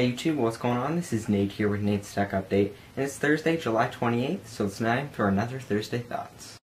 Hey YouTube, what's going on? This is Nate here with Nate's Tech Update, and it's Thursday, July 28th, so it's time for another Thursday Thoughts.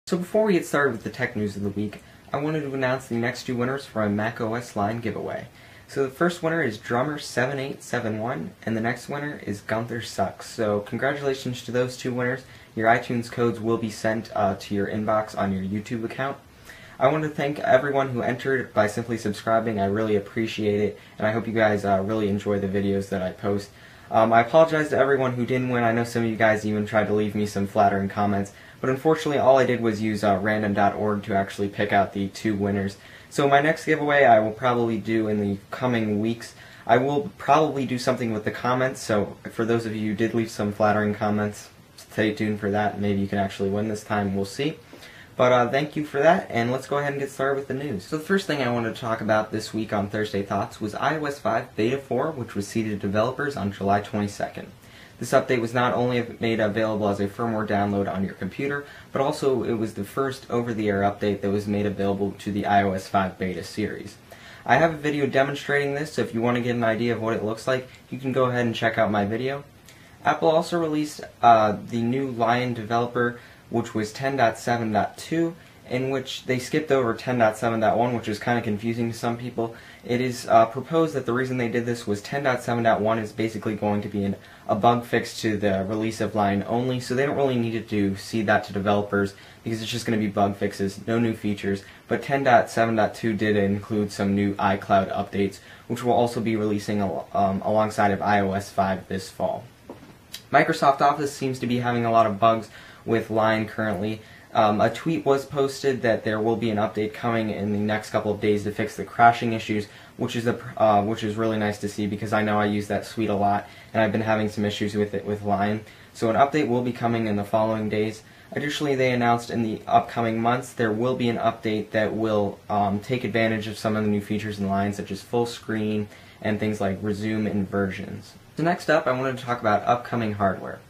So before we get started with the tech news of the week, I wanted to announce the next two winners for a macOS line giveaway. So the first winner is Drummer7871, and the next winner is Gunther Sucks. So congratulations to those two winners. Your iTunes codes will be sent to your inbox on your YouTube account. I want to thank everyone who entered by simply subscribing. I really appreciate it, and I hope you guys really enjoy the videos that I post. I apologize to everyone who didn't win. I know some of you guys even tried to leave me some flattering comments, but unfortunately all I did was use random.org to actually pick out the two winners. So my next giveaway I will probably do in the coming weeks. I will probably do something with the comments, so for those of you who did leave some flattering comments, stay tuned for that. Maybe you can actually win this time, we'll see. But thank you for that, and let's go ahead and get started with the news. So the first thing I wanted to talk about this week on Thursday Thoughts was iOS 5 Beta 4, which was seeded to developers on July 22nd. This update was not only made available as a firmware download on your computer, but also it was the first over-the-air update that was made available to the iOS 5 Beta series. I have a video demonstrating this, so if you want to get an idea of what it looks like, you can go ahead and check out my video. Apple also released the new Lion developer, which was 10.7.2, in which they skipped over 10.7.1, which is kind of confusing to some people. It is proposed that the reason they did this was 10.7.1 is basically going to be a bug fix to the release of Lion only, so they don't really need to seed that to developers because it's just going to be bug fixes, no new features. But 10.7.2 did include some new iCloud updates, which will also be releasing alongside of iOS 5 this fall. Microsoft Office seems to be having a lot of bugs with Lion currently. A tweet was posted that there will be an update coming in the next couple of days to fix the crashing issues, which is really nice to see because I know I use that suite a lot and I've been having some issues with it with Lion. So an update will be coming in the following days. Additionally, they announced in the upcoming months there will be an update that will take advantage of some of the new features in Lion, such as full screen and things like resume inversions. So next up, I wanted to talk about upcoming hardware.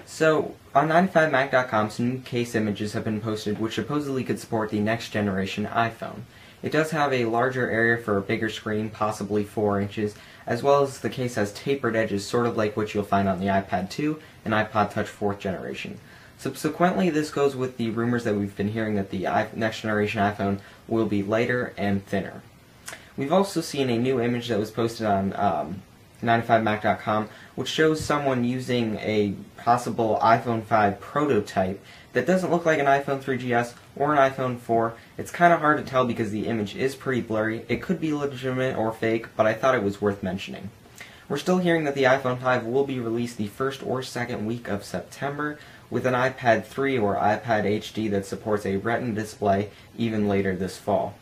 So, on 95Mac.com, some new case images have been posted which supposedly could support the next generation iPhone. It does have a larger area for a bigger screen, possibly 4 inches, as well as the case has tapered edges, sort of like what you'll find on the iPad 2 and iPod Touch 4th generation. Subsequently, this goes with the rumors that we've been hearing that the next generation iPhone will be lighter and thinner. We've also seen a new image that was posted on 95Mac.com, which shows someone using a possible iPhone 5 prototype that doesn't look like an iPhone 3GS or an iPhone 4. It's kind of hard to tell because the image is pretty blurry. It could be legitimate or fake, but I thought it was worth mentioning. We're still hearing that the iPhone 5 will be released the first or second week of September, with an iPad 3 or iPad HD that supports a retina display even later this fall.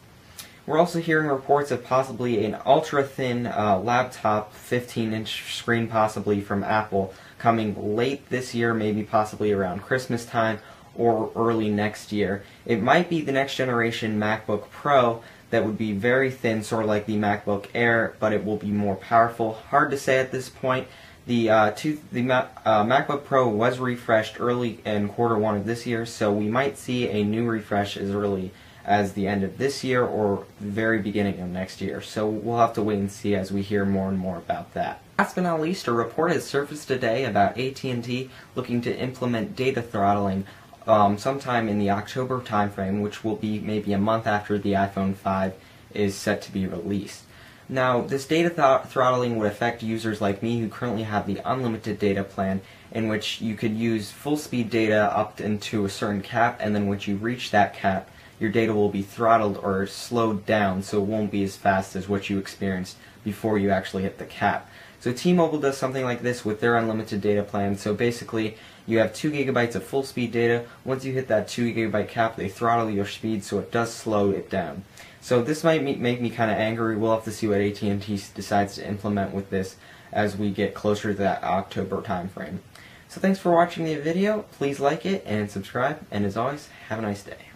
We're also hearing reports of possibly an ultra-thin laptop, 15-inch screen possibly from Apple, coming late this year, maybe possibly around Christmas time or early next year. It might be the next generation MacBook Pro that would be very thin, sort of like the MacBook Air, but it will be more powerful. Hard to say at this point. The MacBook Pro was refreshed early in Q1 of this year, so we might see a new refresh as early as the end of this year or the very beginning of next year. So we'll have to wait and see as we hear more and more about that. Last but not least, a report has surfaced today about AT&T looking to implement data throttling sometime in the October timeframe, which will be maybe a month after the iPhone 5 is set to be released. Now, this data throttling would affect users like me who currently have the unlimited data plan, in which you could use full-speed data up into a certain cap, and then once you reach that cap, your data will be throttled or slowed down, so it won't be as fast as what you experienced before you actually hit the cap. So T-Mobile does something like this with their unlimited data plan. So basically, you have 2 gigabytes of full speed data. Once you hit that 2 gigabyte cap, they throttle your speed, so it does slow it down. So this might make me kind of angry. We'll have to see what AT&T decides to implement with this as we get closer to that October time frame. So thanks for watching the video. Please like it and subscribe, and as always, have a nice day.